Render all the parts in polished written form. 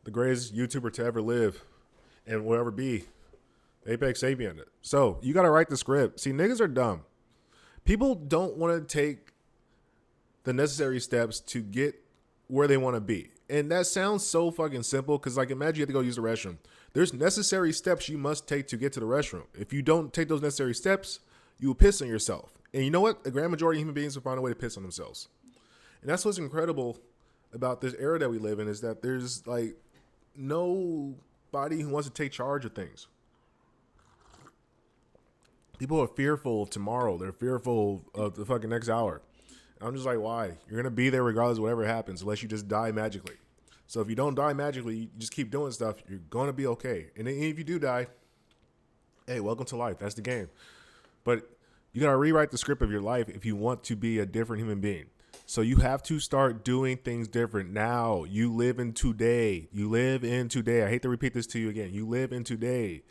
the greatest YouTuber to ever live and will ever be. Apex Sapien. So you got to write the script. See, niggas are dumb. People don't want to take the necessary steps to get where they want to be. And that sounds so fucking simple because, like, imagine you have to go use the restroom. There's necessary steps you must take to get to the restroom. If you don't take those necessary steps, you will piss on yourself. And you know what? The grand majority of human beings will find a way to piss on themselves. And that's what's incredible about this era that we live in is that there's, like, nobody who wants to take charge of things. People are fearful of tomorrow. They're fearful of the fucking next hour. And I'm just like, why? You're going to be there regardless of whatever happens unless you just die magically. So if you don't die magically, you just keep doing stuff, you're going to be okay. And then if you do die, hey, welcome to life. That's the game. But you got to rewrite the script of your life if you want to be a different human being. So you have to start doing things different now. You live in today. You live in today. I hate to repeat this to you again. You live in today.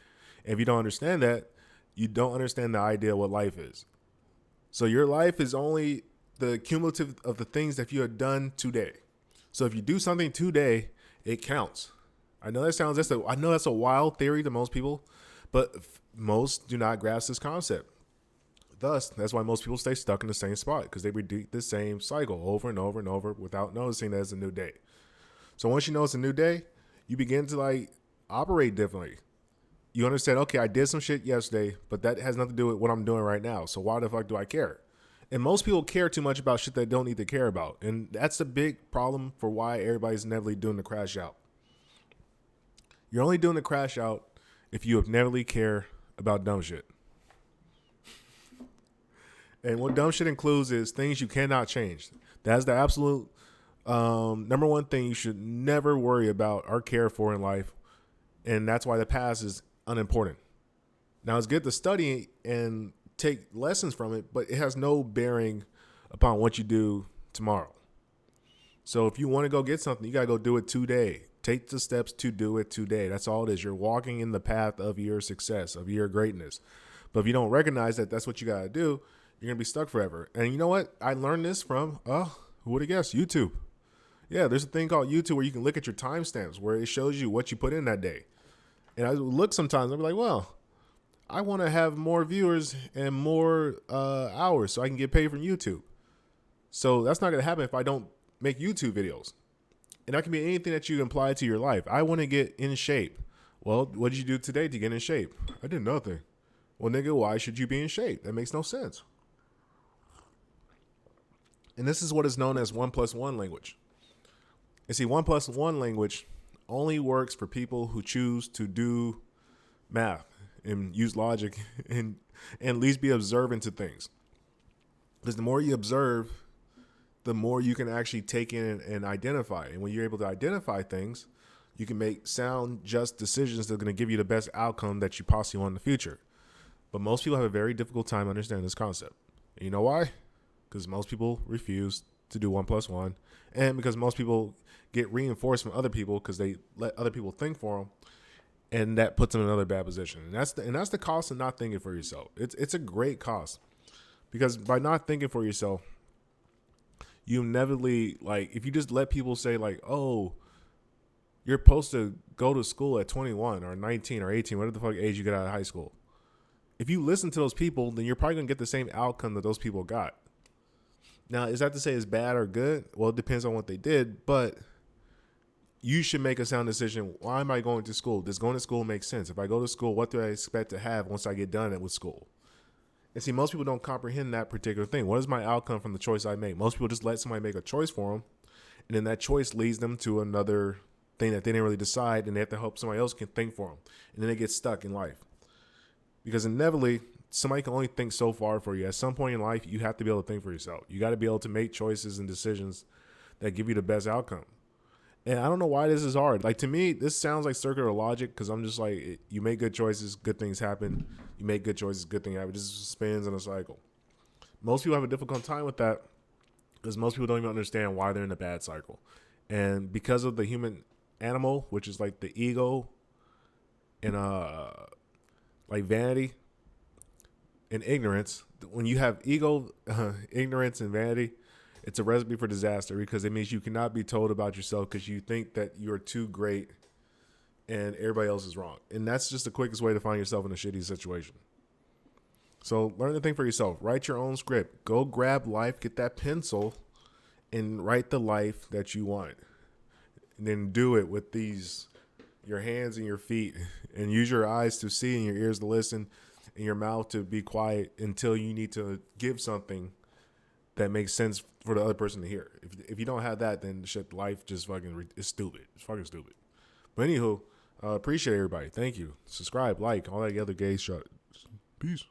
And if you don't understand that, you don't understand the idea of what life is. So your life is only the cumulative of the things that you have done today. So if you do something today, it counts. I know that's a wild theory to most people, but most do not grasp this concept. Thus, that's why most people stay stuck in the same spot because they repeat the same cycle over and over and over without noticing that it's a new day. So once you know it's a new day, you begin to like operate differently. You understand, okay, I did some shit yesterday, but that has nothing to do with what I'm doing right now. So why the fuck do I care? And most people care too much about shit they don't need to care about. And that's the big problem for why everybody's never doing the crash out. You're only doing the crash out if you never care about dumb shit. And what dumb shit includes is things you cannot change. That's the absolute number one thing you should never worry about or care for in life. And that's why the past is unimportant. Now, it's good to study and take lessons from it, but it has no bearing upon what you do tomorrow. So if you want to go get something, you got to go do it today. Take the steps to do it today. That's all it is. You're walking in the path of your success, of your greatness. But if you don't recognize that that's what you got to do, you're going to be stuck forever. And you know what? I learned this from, who would have guessed? YouTube. Yeah, there's a thing called YouTube where you can look at your timestamps where it shows you what you put in that day. And I look sometimes, I'll be like, well, I want to have more viewers and more hours so I can get paid from YouTube. So that's not going to happen if I don't make YouTube videos. And that can be anything that you apply to your life. I want to get in shape. Well, what did you do today to get in shape? I did nothing. Well, nigga, why should you be in shape? That makes no sense. And this is what is known as 1+1 language. And see, 1+1 language only works for people who choose to do math and use logic and at least be observant to things. Because the more you observe, the more you can actually take in and identify. And when you're able to identify things, you can make sound, just decisions that are going to give you the best outcome that you possibly want in the future. But most people have a very difficult time understanding this concept. And you know why? Because most people refuse to do 1+1. And because most people get reinforced from other people because they let other people think for them. And that puts them in another bad position. And that's the cost of not thinking for yourself. It's a great cost. Because by not thinking for yourself, you inevitably, like, if you just let people say, like, oh, you're supposed to go to school at 21 or 19 or 18, whatever the fuck age you get out of high school. If you listen to those people, then you're probably going to get the same outcome that those people got. Now, is that to say it's bad or good? Well, it depends on what they did, but you should make a sound decision. Why am I going to school? Does going to school make sense? If I go to school, what do I expect to have once I get done with school? And see, most people don't comprehend that particular thing. What is my outcome from the choice I make? Most people just let somebody make a choice for them, and then that choice leads them to another thing that they didn't really decide, and they have to hope somebody else can think for them. And then they get stuck in life. Because inevitably, somebody can only think so far for you. At some point in life, you have to be able to think for yourself. You got to be able to make choices and decisions that give you the best outcome. And I don't know why this is hard. Like, to me, this sounds like circular logic because I'm just like, you make good choices, good things happen. You make good choices, good things happen. It just spins in a cycle. Most people have a difficult time with that because most people don't even understand why they're in a bad cycle. And because of the human animal, which is like the ego and like vanity and ignorance, when you have ego, ignorance, and vanity, it's a recipe for disaster because it means you cannot be told about yourself because you think that you're too great and everybody else is wrong. And that's just the quickest way to find yourself in a shitty situation. So learn to think for yourself. Write your own script. Go grab life, get that pencil, and write the life that you want. And then do it with your hands and your feet, and use your eyes to see and your ears to listen and your mouth to be quiet until you need to give something that makes sense for the other person to hear. If you don't have that, then shit, life just fucking is stupid. It's fucking stupid. But anywho, appreciate everybody. Thank you. Subscribe, like, all that other gay shit. Peace.